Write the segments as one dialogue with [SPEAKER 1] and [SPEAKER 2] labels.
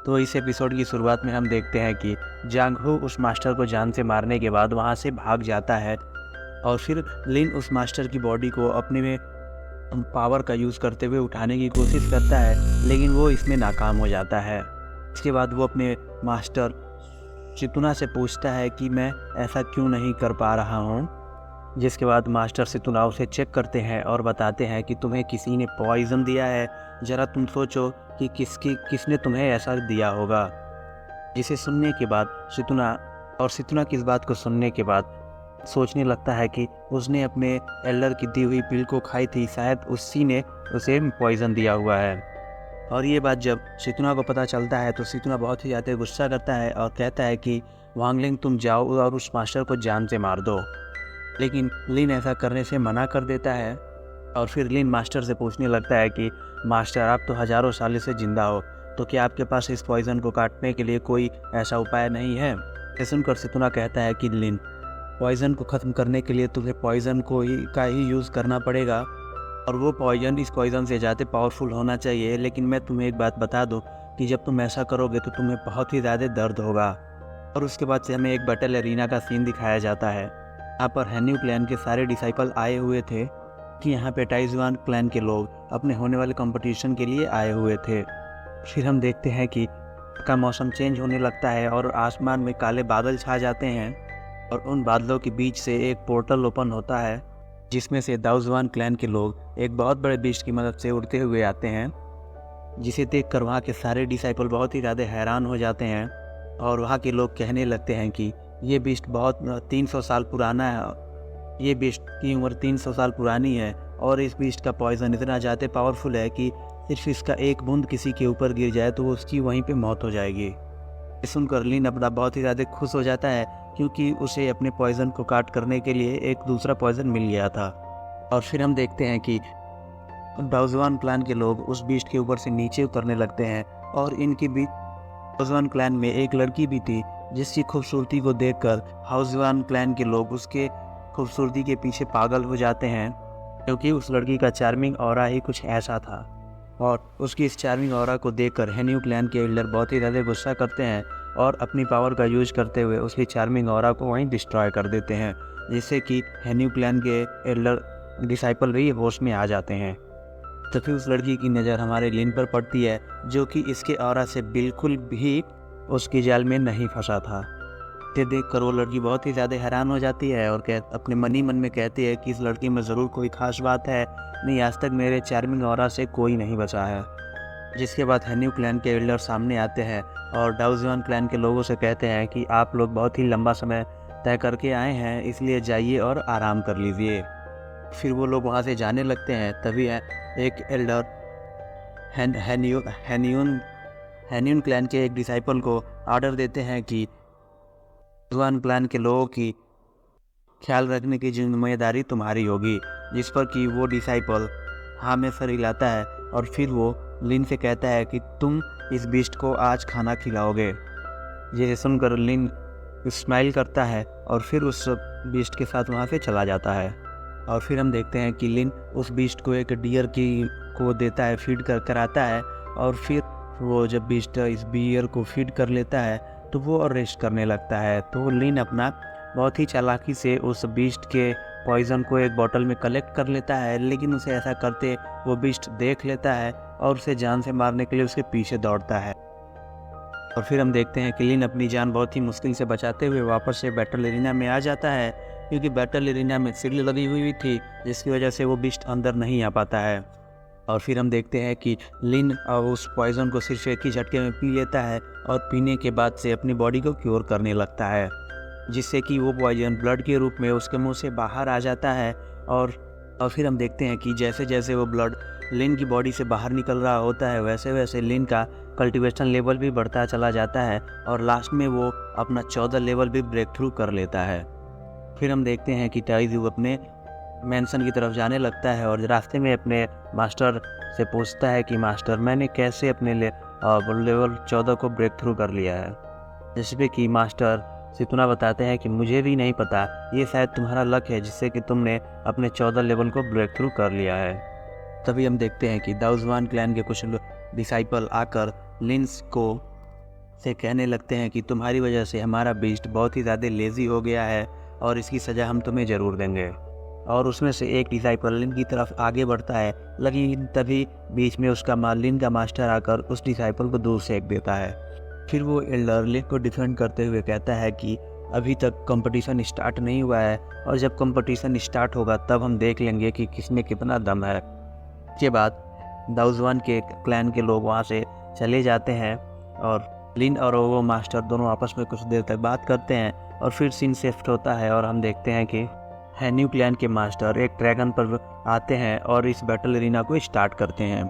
[SPEAKER 1] तो इस एपिसोड की शुरुआत में हम देखते हैं कि जांग हो उस मास्टर को जान से मारने के बाद वहाँ से भाग जाता है और फिर लिन उस मास्टर की बॉडी को अपने में पावर का यूज़ करते हुए उठाने की कोशिश करता है, लेकिन वो इसमें नाकाम हो जाता है। इसके बाद वो अपने मास्टर शितुना से पूछता है कि मैं ऐसा क्यों नहीं कर पा रहा हूँ। जिसके बाद मास्टर शितुना उसे चेक करते हैं और बताते हैं कि तुम्हें किसी ने पॉइज़न दिया है, ज़रा तुम सोचो कि किसने तुम्हें ऐसा दिया होगा। जिसे सुनने के बाद शितुना की इस बात को सुनने के बाद सोचने लगता है कि उसने अपने एल्डर की दी हुई पिल को खाई थी, शायद उसी ने उसे पॉइज़न दिया हुआ है। और ये बात जब शितुना को पता चलता है तो शितुना बहुत ही ज़्यादा गुस्सा करता है और कहता है कि वांगलिंग तुम जाओ और उस मास्टर को जान से मार दो। लेकिन लिन ऐसा करने से मना कर देता है और फिर लिन मास्टर से पूछने लगता है कि मास्टर आप तो हज़ारों सालों से ज़िंदा हो, तो क्या आपके पास इस पॉइज़न को काटने के लिए कोई ऐसा उपाय नहीं है। ये सुनकर शितुना कहता है कि लिन पॉइज़न को ख़त्म करने के लिए तुम्हें पॉइज़न का ही यूज़ करना पड़ेगा और वो पॉइज़न इस पॉइज़न से ज़्यादा पावरफुल होना चाहिए। लेकिन मैं तुम्हें एक बात बता दूं कि जब तुम ऐसा करोगे तो तुम्हें बहुत ही ज़्यादा दर्द होगा। और उसके बाद से हमें एक बैटल एरिना का सीन दिखाया जाता है। यहाँ पर हैन्यू क्लैन के सारे डिसाइपल आए हुए थे कि यहाँ पे टाइजुआन क्लैन के लोग अपने होने वाले कंपटीशन के लिए आए हुए थे। फिर हम देखते हैं कि का मौसम चेंज होने लगता है और आसमान में काले बादल छा जाते हैं और उन बादलों के बीच से एक पोर्टल ओपन होता है जिसमें से दाउजुआन क्लैन के लोग एक बहुत बड़े बीस्ट की मदद से उड़ते हुए आते हैं, जिसे देखकर वहाँ के सारे डिसाइपल बहुत ही ज़्यादा हैरान हो जाते हैं और वहाँ के लोग कहने लगते हैं कि ये बीस्ट बहुत 300 साल पुराना है, ये बीस्ट की उम्र 300 साल पुरानी है और इस बीस्ट का पॉइज़न इतना ज़्यादा पावरफुल है कि सिर्फ इसका एक बूंद किसी के ऊपर गिर जाए तो उसकी वहीं पे मौत हो जाएगी। सुनकर लिन अपना बहुत ही ज़्यादा खुश हो जाता है क्योंकि उसे अपने पॉइज़न को काट करने के लिए एक दूसरा पॉइज़न मिल गया था। और फिर हम देखते हैं कि दाउजुआन क्लैन के लोग उस बीस्ट के ऊपर से नीचे उतरने लगते हैं और इनकी भी दाउजुआन क्लैन में एक लड़की भी थी जिसकी खूबसूरती को देखकर हाउजुआन क्लैन के लोग उसके खूबसूरती के पीछे पागल हो जाते हैं, क्योंकि उस लड़की का चार्मिंग ऑरा ही कुछ ऐसा था। और उसकी इस चार्मिंग ऑरा को देखकर हैन्यू क्लैन के एल्डर बहुत ही ज़्यादा गुस्सा करते हैं और अपनी पावर का यूज करते हुए उसकी चार्मिंग ऑरा को वहीं डिस्ट्रॉय कर देते हैं, जिससे कि हैन्यू क्लैन के एल्डर डिसाइपल भी होश में आ जाते हैं। तो फिर उस लड़की की नज़र हमारे लिन पर पड़ती है जो कि इसके ऑरा से बिल्कुल भी उसकी जाल में नहीं फंसा था। इसे देखकर वो लड़की बहुत ही ज़्यादा हैरान हो जाती है और अपने मन ही मन में कहती है कि इस लड़की में ज़रूर कोई ख़ास बात है, नहीं आज तक मेरे चार्मिंग ऑरा से कोई नहीं बचा है। जिसके बाद हैन्यू क्लैन के एल्डर सामने आते हैं और दाउजुआन क्लैन के लोगों से कहते हैं कि आप लोग बहुत ही लंबा समय तय करके आए हैं, इसलिए जाइए और आराम कर लीजिए। फिर वो लोग वहाँ से जाने लगते हैं। तभी एक एल्डर हैन्यून क्लैन के एक डिसाइपल को ऑर्डर देते हैं कि दाउजुआन क्लैन के लोगों की ख्याल रखने की जिम्मेदारी तुम्हारी होगी। जिस पर कि वो डिसाइपल हाँ में सर हिलाता है और फिर वो लिन से कहता है कि तुम इस बीस्ट को आज खाना खिलाओगे। ये सुनकर लिन स्माइल करता है और फिर उस बीस्ट के साथ वहाँ से चला जाता है। और फिर हम देखते हैं कि लिन उस बीस्ट को एक डियर को देता है, फीड कर आता है और फिर वो जब बीस्ट इस बियर को फीड कर लेता है तो वो और रेस्ट करने लगता है। तो लिन अपना बहुत ही चालाकी से उस बीस्ट के पॉइज़न को एक बोतल में कलेक्ट कर लेता है, लेकिन उसे ऐसा करते वो बीस्ट देख लेता है और उसे जान से मारने के लिए उसके पीछे दौड़ता है। और फिर हम देखते हैं कि लिन अपनी जान बहुत ही मुश्किल से बचाते हुए वापस से बैटल एरिना में आ जाता है, क्योंकि बैटल एरिना में सीढ़ी लगी हुई थी जिसकी वजह से वो बीस्ट अंदर नहीं आ पाता है। और फिर हम देखते हैं कि लिन उस पॉइज़न को सिर्फ एक ही झटके में पी लेता है और पीने के बाद से अपनी बॉडी को क्योर करने लगता है, जिससे कि वो पॉइज़न ब्लड के रूप में उसके मुंह से बाहर आ जाता है। और फिर हम देखते हैं कि जैसे जैसे वो ब्लड लिन की बॉडी से बाहर निकल रहा होता है वैसे वैसे लिन का कल्टीवेशन लेवल भी बढ़ता चला जाता है और लास्ट में वो अपना 14 लेवल भी ब्रेक थ्रू कर लेता है। फिर हम देखते हैं कि टाइजू अपने मैंसन की तरफ जाने लगता है और रास्ते में अपने मास्टर से पूछता है कि मास्टर मैंने कैसे अपने लेवल 14 को ब्रेक थ्रू कर लिया है। जिसपे कि मास्टर शितुना बताते हैं कि मुझे भी नहीं पता, ये शायद तुम्हारा लक है जिससे कि तुमने अपने 14 लेवल को ब्रेक थ्रू कर लिया है। तभी हम देखते हैं कि दाउजुआन क्लैन के कुछ डिसाइपल आकर लिन्स को से कहने लगते हैं कि तुम्हारी वजह से हमारा बीस्ट बहुत ही ज़्यादा लेज़ी हो गया है और इसकी सज़ा हम तुम्हें ज़रूर देंगे। और उसमें से एक डिसाइपल लिन की तरफ आगे बढ़ता है, लेकिन तभी बीच में उसका लिन का मास्टर आकर उस डिसाइपल को दूर सेक देता है। फिर वो एल्डर लिन को डिफेंड करते हुए कहता है कि अभी तक कंपटीशन स्टार्ट नहीं हुआ है और जब कंपटीशन स्टार्ट होगा तब हम देख लेंगे कि किसमें कितना दम है। इसके बाद दाउजवान के क्लैन के लोग वहाँ से चले जाते हैं और लिन और वो मास्टर दोनों आपस में कुछ देर तक बात करते हैं और फिर सीन शिफ्ट होता है और हम देखते हैं कि हैन्यू क्लैन के मास्टर एक ड्रैगन पर आते हैं और इस बैटल एरिना को स्टार्ट करते हैं।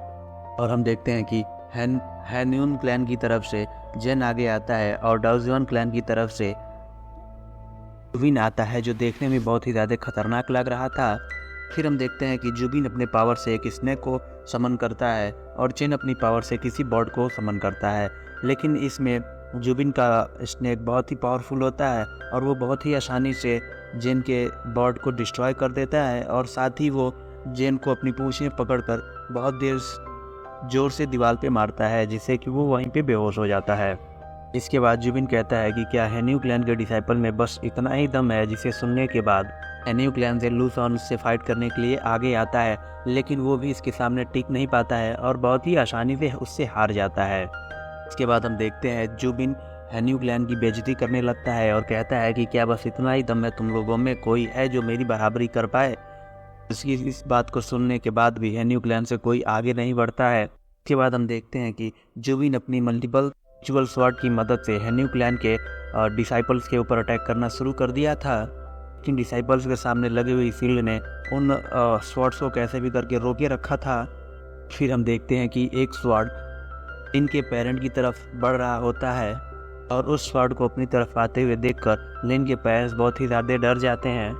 [SPEAKER 1] और हम देखते हैं कि हैन्यून क्लैन की तरफ से जेन आगे आता है और दाउजवान क्लैन की तरफ से जुबिन आता है, जो देखने में बहुत ही ज़्यादा खतरनाक लग रहा था। फिर हम देखते हैं कि जुबिन अपने पावर से एक स्नेक को समन करता है और जेन अपनी पावर से किसी बर्ड को समन करता है, लेकिन इसमें जुबिन का स्नेक बहुत ही पावरफुल होता है और वो बहुत ही आसानी से जेन के बर्ड को डिस्ट्रॉय कर देता है और साथ ही वो जेन को अपनी पूंछ में पकड़कर बहुत देर जोर से दीवार पे मारता है, जिससे कि वो वहीं पे बेहोश हो जाता है। इसके बाद जुबिन कहता है कि क्या हैन्यू क्लैन के डिसाइपल में बस इतना ही दम है, जिसे सुनने के बाद हैन्यू क्लैन से लूसन से फाइट करने के लिए आगे आता है, लेकिन वो भी इसके सामने टिक नहीं पाता है और बहुत ही आसानी से उससे हार जाता है। इसके बाद हम देखते हैं जुबिन हैन्यू क्लैन की बेइज्जती करने लगता है और कहता है कि क्या बस इतना ही दम है तुम लोगों में, कोई है जो मेरी बराबरी कर पाए। इसकी इस बात को सुनने के बाद भी हैन्यू क्लैन से कोई आगे नहीं बढ़ता है। इसके बाद हम देखते हैं कि जुबिन अपनी मल्टीपल रिचुअल स्वॉर्ड की मदद से हैन्यू क्लैन के डिसाइपल्स के ऊपर अटैक करना शुरू कर दिया था, लेकिन डिसाइपल्स के सामने लगी हुई शील्ड ने उन स्वॉर्ड्स को कैसे भी करके रोके रखा था। फिर हम देखते हैं कि एक स्वॉर्ड इनके पेरेंट की तरफ बढ़ रहा होता है और उस स्वॉर्ड को अपनी तरफ आते हुए देखकर लिन के पेरेंट्स बहुत ही ज़्यादा डर जाते हैं।